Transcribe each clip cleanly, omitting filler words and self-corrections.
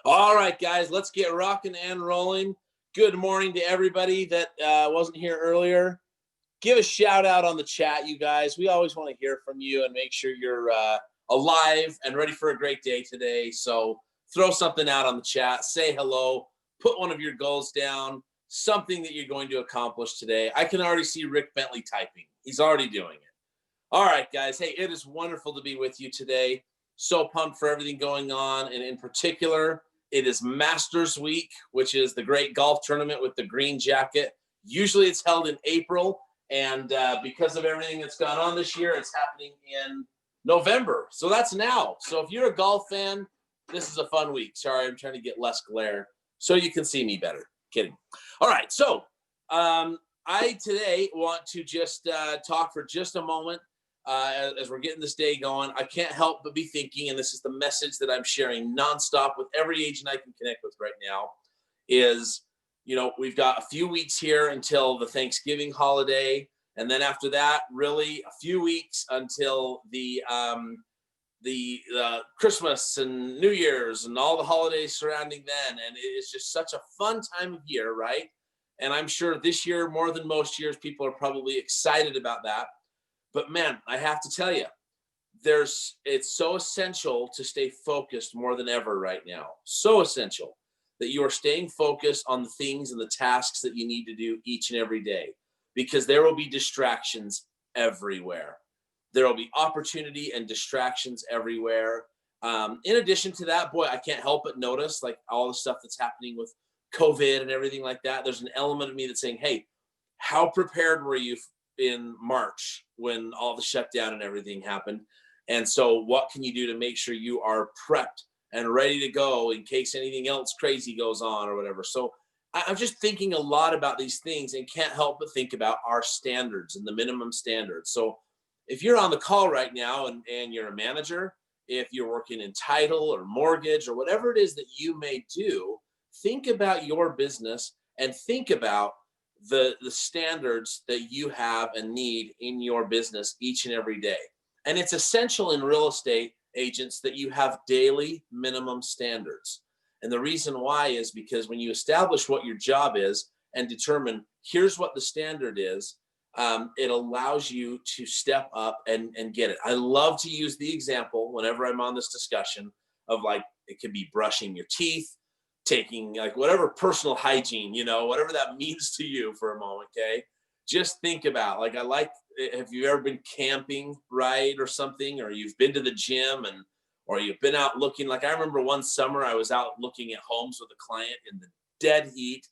All right, guys, let's get rocking and rolling. Good morning to everybody that wasn't here earlier. Give a shout out on the chat, you guys. We always want to hear from you and make sure you're alive and ready for a great day today. So throw something out on the chat, say hello, put one of your goals down, something that you're going to accomplish today. I can already see Rick Bentley typing. He's already doing it. All right, guys. Hey, it is wonderful to be with you today. So pumped for everything going on. And in particular, it is Masters Week, which is the great golf tournament with the green jacket. Usually it's held in April. And because of everything that's gone on this year, it's happening in November. So that's now. So if you're a golf fan, this is a fun week. Sorry, I'm trying to get less glare so you can see me better. Kidding. All right. So I today want to just talk for just a moment as we're getting this day going. I can't help but be thinking, and this is the message that I'm sharing nonstop with every agent I can connect with right now, is, we've got a few weeks here until the Thanksgiving holiday. And then after that, really a few weeks until the Christmas and New Year's and all the holidays surrounding then. And it's just such a fun time of year, right? And I'm sure this year, more than most years, people are probably excited about that. But man, I have to tell you, it's so essential to stay focused more than ever right now. So essential that you are staying focused on the things and the tasks that you need to do each and every day, because there will be distractions everywhere. There will be opportunity and distractions everywhere. In addition to that, boy, I can't help but notice, like, all the stuff that's happening with COVID and everything like that. There's an element of me that's saying, hey, how prepared were you in March when all the shutdown and everything happened? And so what can you do to make sure you are prepped and ready to go in case anything else crazy goes on or whatever? So I'm just thinking a lot about these things and can't help but think about our standards and the minimum standards. So if you're on the call right now and you're a manager, if you're working in title or mortgage or whatever it is that you may do, think about your business and think about the standards that you have and need in your business each and every day. And it's essential in real estate agents that you have daily minimum standards. And the reason why is because when you establish what your job is and determine here's what the standard is, it allows you to step up and get it. I love to use the example whenever I'm on this discussion of, like, it could be brushing your teeth, taking, like, whatever personal hygiene, whatever that means to you for a moment. Okay. Just think about, like, have you ever been camping, right? Or something, or you've been to the gym or you've been out looking. Like, I remember one summer I was out looking at homes with a client in the dead heat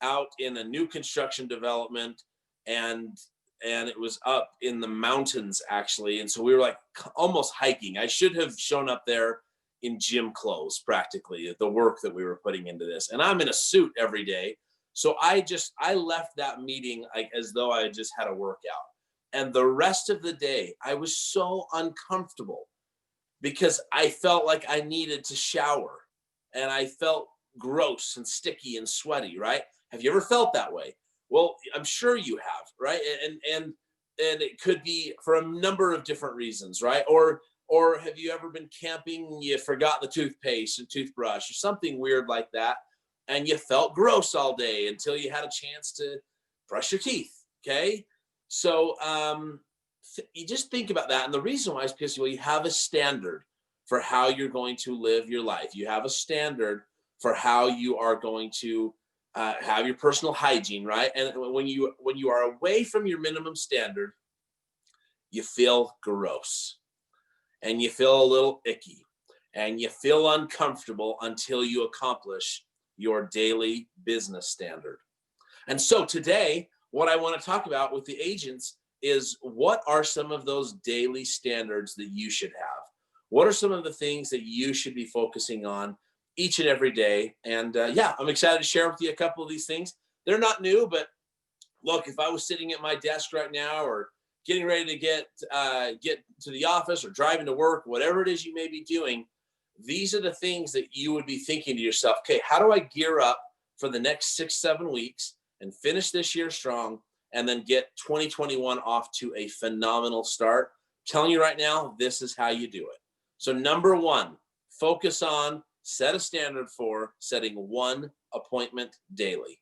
out in a new construction development. And it was up in the mountains, actually. And so we were, like, almost hiking. I should have shown up there in gym clothes, practically, the work that we were putting into this. And I'm in a suit every day. So I left that meeting like as though I just had a workout. And the rest of the day, I was so uncomfortable because I felt like I needed to shower and I felt gross and sticky and sweaty, right? Have you ever felt that way? Well, I'm sure you have, right? And it could be for a number of different reasons, right? Or have you ever been camping and you forgot the toothpaste and toothbrush or something weird like that, and you felt gross all day until you had a chance to brush your teeth, okay? So you just think about that. And the reason why is because, you have a standard for how you're going to live your life. You have a standard for how you are going to have your personal hygiene, right? And when you are away from your minimum standard, you feel gross and you feel a little icky and you feel uncomfortable until you accomplish your daily business standard. And so today, what I want to talk about with the agents is, what are some of those daily standards that you should have? What are some of the things that you should be focusing on each and every day? And I'm excited to share with you a couple of these things. They're not new, but look, if I was sitting at my desk right now or getting ready to get to the office or driving to work, whatever it is you may be doing, these are the things that you would be thinking to yourself, okay, how do I gear up for the next 6-7 weeks and finish this year strong and then get 2021 off to a phenomenal start? I'm telling you right now, this is how you do it. So number one, focus on set a standard for setting one appointment daily.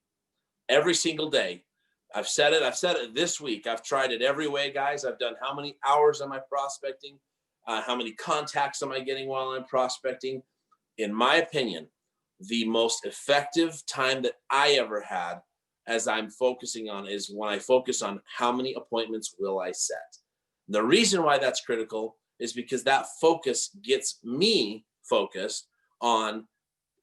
Every single day. I've said it this week. I've tried it every way, guys. I've done how many hours am I prospecting? How many contacts am I getting while I'm prospecting? In my opinion, the most effective time that I ever had as I'm focusing on is when I focus on how many appointments will I set. The reason why that's critical is because that focus gets me focused on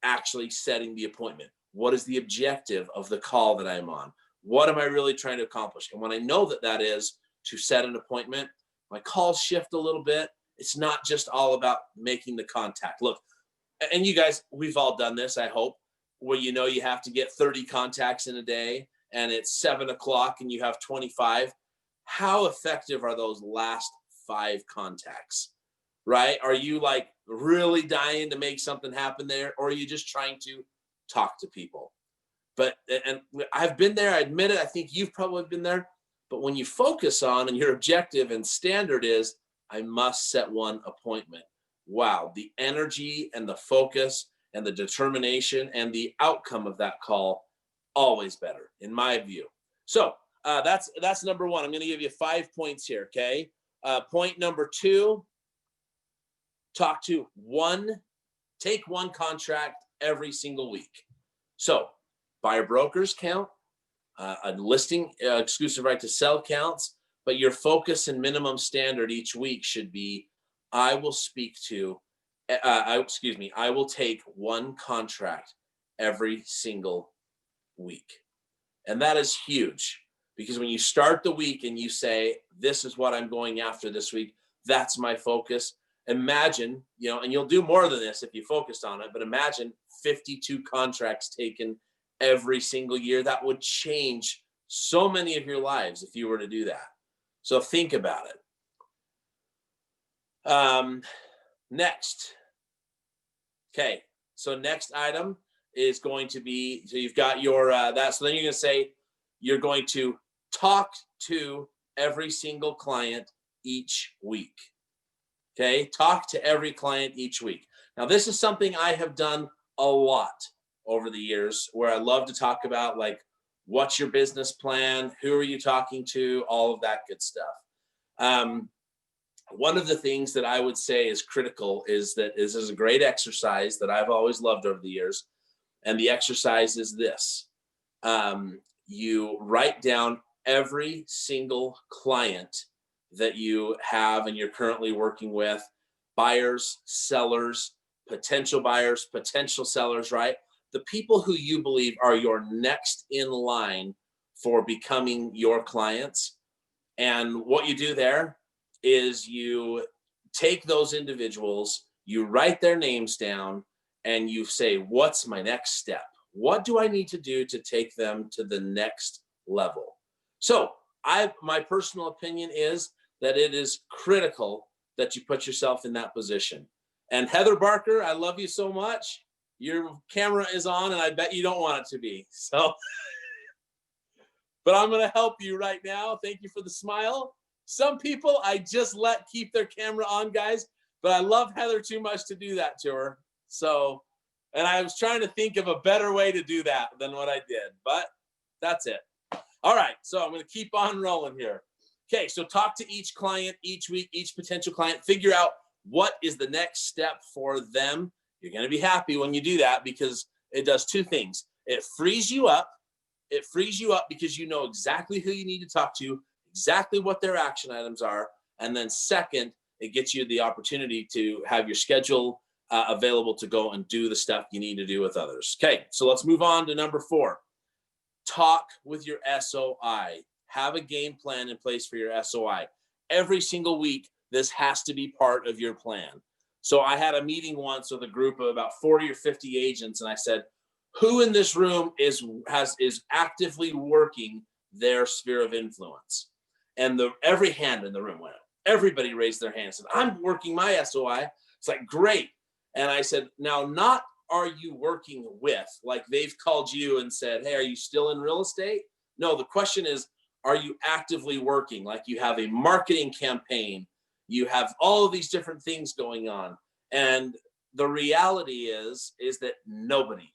actually setting the appointment. What is the objective of the call that I'm on? What am I really trying to accomplish? And when I know that that is to set an appointment, my calls shift a little bit. It's not just all about making the contact. Look, and you guys, we've all done this, I hope, where you know you have to get 30 contacts in a day and it's 7 o'clock and you have 25. How effective are those last 5 contacts, right? Are you like really dying to make something happen there? Or are you just trying to talk to people? But, and I've been there, I admit it, I think you've probably been there. But when you focus on and your objective and standard is, I must set one appointment. Wow, the energy and the focus and the determination and the outcome of that call, always better, in my view. So that's number one. I'm going to give you 5 points here, okay? Point number 2, take one contract every single week. So buyer brokers count, a listing exclusive right to sell counts, but your focus and minimum standard each week should be, I will take one contract every single week. And that is huge, because when you start the week and you say, this is what I'm going after this week, that's my focus. Imagine, and you'll do more than this if you focused on it, but imagine 52 contracts taken every single year. That would change so many of your lives if you were to do that. So think about it. Next. Okay. So next item is going to be, so you've got your, so then you're going to say, you're going to talk to every single client each week. Okay. Talk to every client each week. Now, this is something I have done a lot over the years, where I love to talk about, like, what's your business plan? Who are you talking to? All of that good stuff. One of the things that I would say is critical is that this is a great exercise that I've always loved over the years. And the exercise is this. You write down every single client that you have and you're currently working with, buyers, sellers, potential buyers, potential sellers, right? The people who you believe are your next in line for becoming your clients. And what you do there is you take those individuals, you write their names down, and you say, what's my next step? What do I need to do to take them to the next level? So my personal opinion is that it is critical that you put yourself in that position. And Heather Barker, I love you so much. Your camera is on, and I bet you don't want it to be. So, but I'm going to help you right now. Thank you for the smile. Some people I just let keep their camera on, guys, but I love Heather too much to do that to her. So, and I was trying to think of a better way to do that than what I did, but that's it. All right, so I'm going to keep on rolling here. Okay, so talk to each client each week, each potential client, figure out what is the next step for them. You're going to be happy when you do that, because it does 2 things. It frees you up. It frees you up because you know exactly who you need to talk to, exactly what their action items are. And then second, it gets you the opportunity to have your schedule available to go and do the stuff you need to do with others. Okay, so let's move on to number 4. Talk with your SOI. Have a game plan in place for your SOI. Every single week, this has to be part of your plan. So I had a meeting once with a group of about 40 or 50 agents, and I said, who in this room is actively working their sphere of influence? And every hand in the room went up. Everybody raised their hand and said, I'm working my SOI. It's like, great. And I said, now, not are you working with, like they've called you and said, hey, are you still in real estate? No, the question is, are you actively working? Like you have a marketing campaign, you have all of these different things going on. And the reality is that nobody,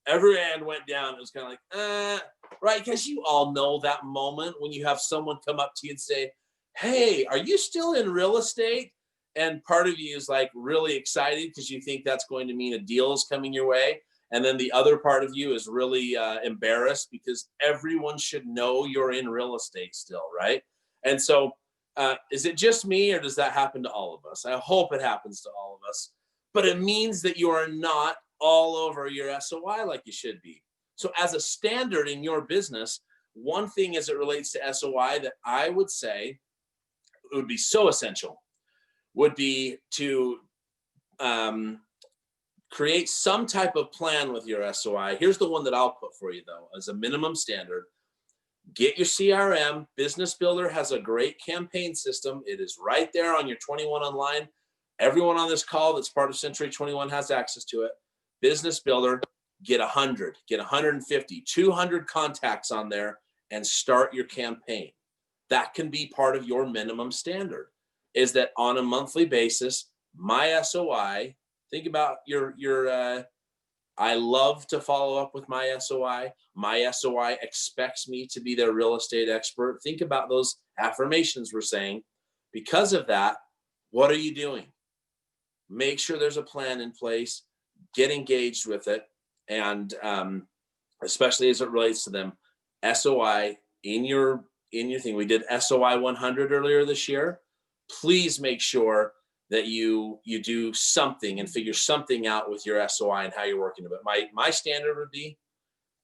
every hand went down. It was kind of like, right? Because you all know that moment when you have someone come up to you and say, hey, are you still in real estate? And part of you is like really excited because you think that's going to mean a deal is coming your way. And then the other part of you is really embarrassed because everyone should know you're in real estate still, right? And so is it just me, or does that happen to all of us? I hope it happens to all of us. But it means that you are not all over your SOI like you should be. So as a standard in your business, one thing as it relates to SOI that I would say would be so essential would be to create some type of plan with your SOI. Here's the one that I'll put for you, though, as a minimum standard. Get your CRM. Business Builder has a great campaign system. It is right there on your 21 online. Everyone on this call that's part of Century 21 has access to it. Business Builder, get 100, get 150, 200 contacts on there and start your campaign. That can be part of your minimum standard, is that on a monthly basis, my SOI, think about your I love to follow up with my SOI. My SOI expects me to be their real estate expert. Think about those affirmations we're saying. Because of that, what are you doing? Make sure there's a plan in place. Get engaged with it. And especially as it relates to them, SOI in your thing. We did SOI 100 earlier this year. Please make sure that you do something and figure something out with your SOI and how you're working with it. My standard would be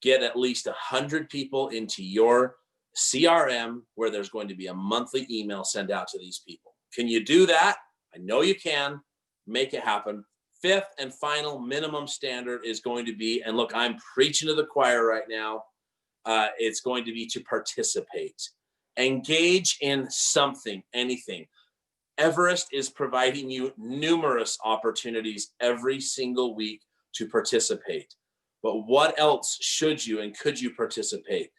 get at least 100 people into your CRM where there's going to be a monthly email sent out to these people. Can you do that? I know you can. Make it happen. Fifth and final minimum standard is going to be, and look, I'm preaching to the choir right now. It's going to be to participate. Engage in something, anything. Everest is providing you numerous opportunities every single week to participate. But what else should you and could you participate?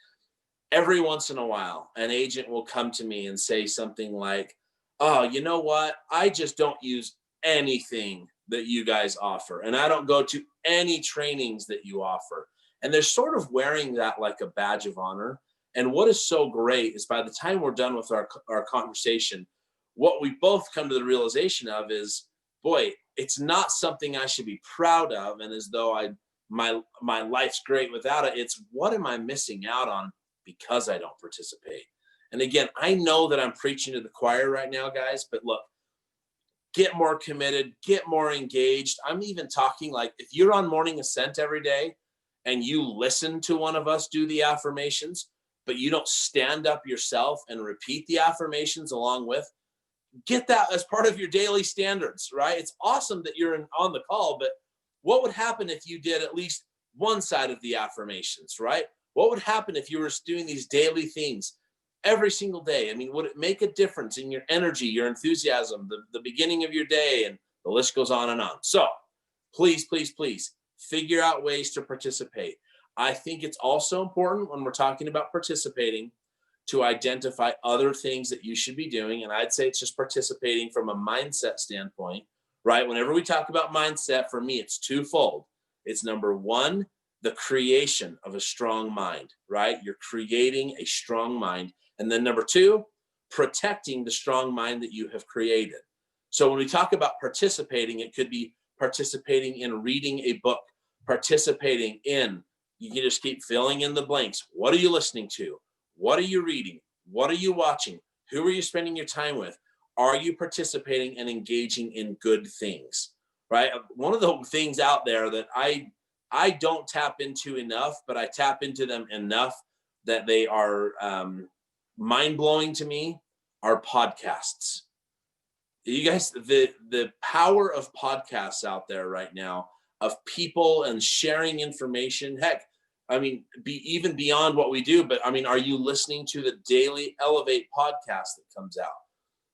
Every once in a while, an agent will come to me and say something like, oh, you know what? I just don't use anything that you guys offer. And I don't go to any trainings that you offer. And they're sort of wearing that like a badge of honor. And what is so great is by the time we're done with our conversation, what we both come to the realization of is, boy, it's not something I should be proud of. And as though my life's great without it, it's what am I missing out on because I don't participate? And again, I know that I'm preaching to the choir right now, guys, but look, get more committed, get more engaged. I'm even talking like if you're on Morning Ascent every day and you listen to one of us do the affirmations, but you don't stand up yourself and repeat the affirmations along with, get that as part of your daily standards, right? It's awesome that you're on the call, but what would happen if you did at least one side of the affirmations, right? What would happen if you were doing these daily things every single day? I mean, would it make a difference in your energy, your enthusiasm, the beginning of your day, and the list goes on and on. So please, please, please figure out ways to participate. I think it's also important when we're talking about participating to identify other things that you should be doing. And I'd say it's just participating from a mindset standpoint, right? Whenever we talk about mindset, for me, it's twofold. It's number one, the creation of a strong mind, right? You're creating a strong mind. And then number two, protecting the strong mind that you have created. So when we talk about participating, it could be participating in reading a book, participating in, you can just keep filling in the blanks. What are you listening to? What are you reading? What are you watching? Who are you spending your time with? Are you participating and engaging in good things, right? One of the things out there that I don't tap into enough, but I tap into them enough that they are mind-blowing to me, are podcasts. You guys, the power of podcasts out there right now, of people and sharing information. Heck, I mean, even beyond what we do, but I mean, are you listening to the daily Elevate podcast that comes out?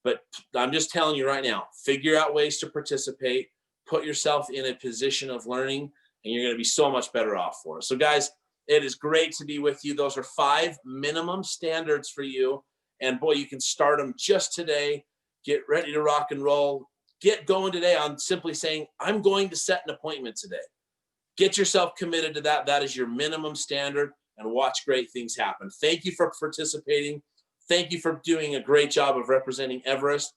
But I'm just telling you right now, figure out ways to participate, put yourself in a position of learning, and you're going to be so much better off for it. So guys, it is great to be with you. Those are 5 minimum standards for you. And boy, you can start them just today. Get ready to rock and roll. get going today on simply saying, I'm going to set an appointment today. Get yourself committed to that. That is your minimum standard, and watch great things happen. Thank you for participating. Thank you for doing a great job of representing Everest.